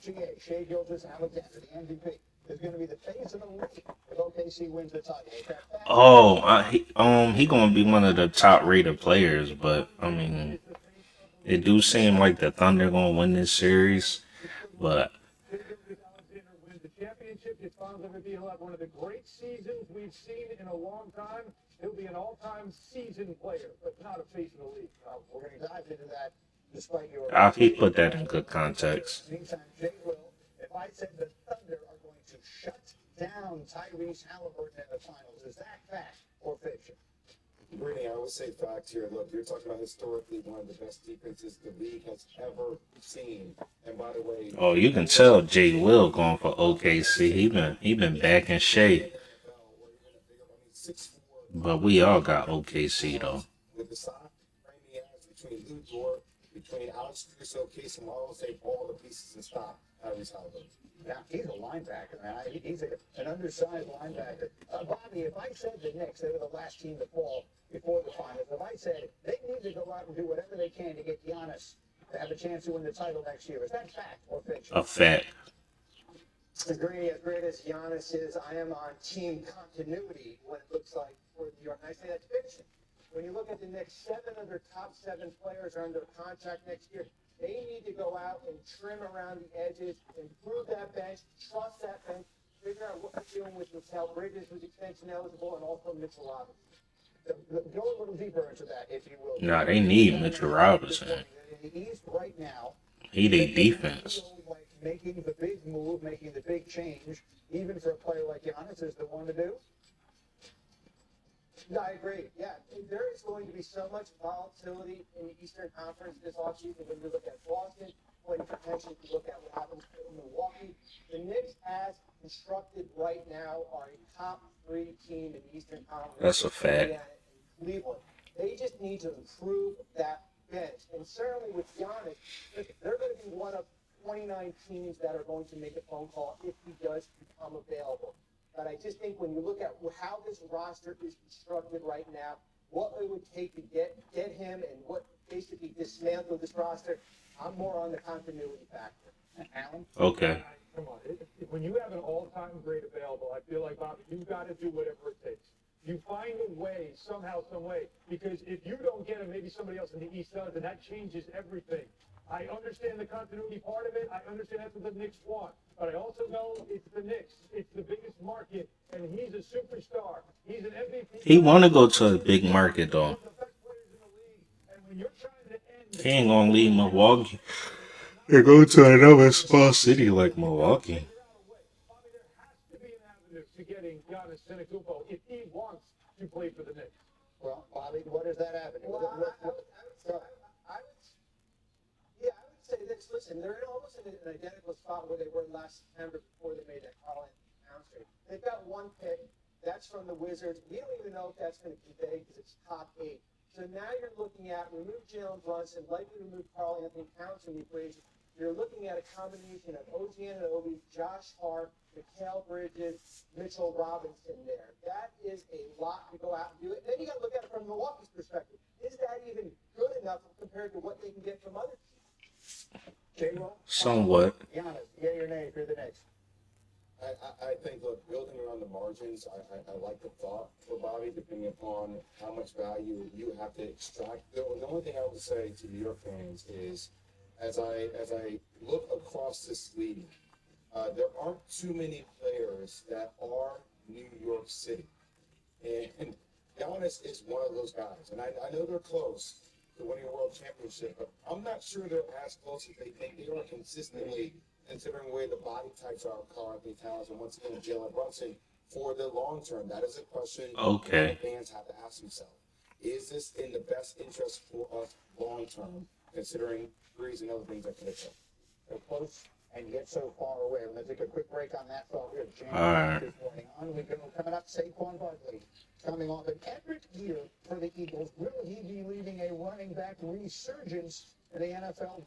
Shea Gilgeous-Alexander, the MVP, is going to be the face of the league if OKC wins the title. Oh, he gonna be one of the top rated players, but I mean, it do seem like the Thunder gonna win this series, but Shea Gilgeous-Alexander wins the championship. His finals MVP. He'll have one of the great seasons we've seen in a long time. He'll be an all-time season player, but not a face of the league. We're going to dive into that despite your. he put that in good context. Meantime, Jay will. If I said the Thunder are going to shut down Tyrese Halliburton in the finals, is that fact or fiction? Brittany, I would say fact here. Look, you're talking about historically one of the best defenses the league has ever seen. And by the way, Oh, you can tell Jay Will going for OKC. He been back in shape, but we all got OKC though. with the size frame he has between Lou Dort, between Alex Caruso, Casey Marlowe, say all the pieces and stop Tyrese Halliburton. Yeah, he's a linebacker, man. He's an undersized linebacker. Bobby, if I said the Knicks, they were the last team to fall before the finals, if I said they need to go out and do whatever they can to get Giannis to have a chance to win the title next year, is that fact or fiction? A fact. Agree. As great as Giannis is, I am on team continuity when it looks like for New York. And I say that's fiction. When you look at the next 7 of their top 7 players are under contract next year, they need to go out and trim around the edges, improve that bench, trust that bench, figure out what they're doing with Mikal Bridges, who's extension eligible, and also Mitchell Robinson. Go a little deeper into that, if you will. Nah, they need Mitchell Robinson. In the East right now, He they defense. like making the big move, making the big change, even for a player like Giannis, is the one to do. No, I agree. Yeah, there is going to be so much volatility in the Eastern Conference this offseason when you look at Boston, when you potentially look at what happens in Milwaukee. The Knicks, as constructed right now, are a top 3 team in the Eastern Conference. That's a fact. Indiana and Cleveland. They just need to improve that bench. And certainly with Giannis, they're going to be one of 29 teams that are going to make a phone call if he does become available. But I just think when you look at how this roster is constructed right now, what it would take to get him and what basically dismantle this roster, I'm more on the continuity factor. Alan? Okay. Come on. When you have an all-time great available, I feel like, Bobby, you've got to do whatever it takes. You find a way, somehow, some way. Because if you don't get him, maybe somebody else in the East does, and that changes everything. I understand the continuity part of it. I understand that's what the Knicks want. But I also know it's the Knicks. It's the biggest market, and he's a superstar. He's an MVP. He want to go to a big market though. One of the best players in the league. And when you're trying to end... He ain't gonna leave Milwaukee and go to another small city like Milwaukee. Bobby, there has to be an avenue to getting Giannis Antetokounmpo if he wants to play for the Knicks. Well, Bobby, what is that avenue? Well, I would say this. Listen, they're almost in an identical spot where they were last September before they made that Carl Anthony Towns trade. They've got one pick. That's from the Wizards. We don't even know if that's going to convey because it's top 8. So now you're looking at remove Jalen Brunson, likely remove Carl Anthony Towns from the equation. You're looking at a combination of OG Anunoby, Josh Hart, Mikal Bridges, Mitchell Robinson there. That is a lot to go out and do it. Then you got to look at it from Milwaukee's perspective. Is that even good enough compared to what they can get from other teams? J-Roll? Somewhat. Giannis, yeah or nay for the Knicks? I think, look, building around the margins, I like the thought for Bobby, depending upon how much value you have to extract. The only thing I would say to New York fans is, as I look across this league, there aren't too many players that are New York City. And Giannis is one of those guys. And I know they're close to winning a world championship, but I'm not sure they're as close as they think they are consistently, considering the way the body types are of Carl Anthony Towns and once again Jalen Brunson for the long term. That is a question Okay. fans have to ask themselves. Is this in the best interest for us long term, considering threes and other things that could occur? They're close and yet so far away. Let's take a quick break on that thought. We're jamming All right. this morning. On we go. Coming up, Saquon Barkley coming off an epic year for the Eagles. Will he be leading a running back resurgence in the NFL?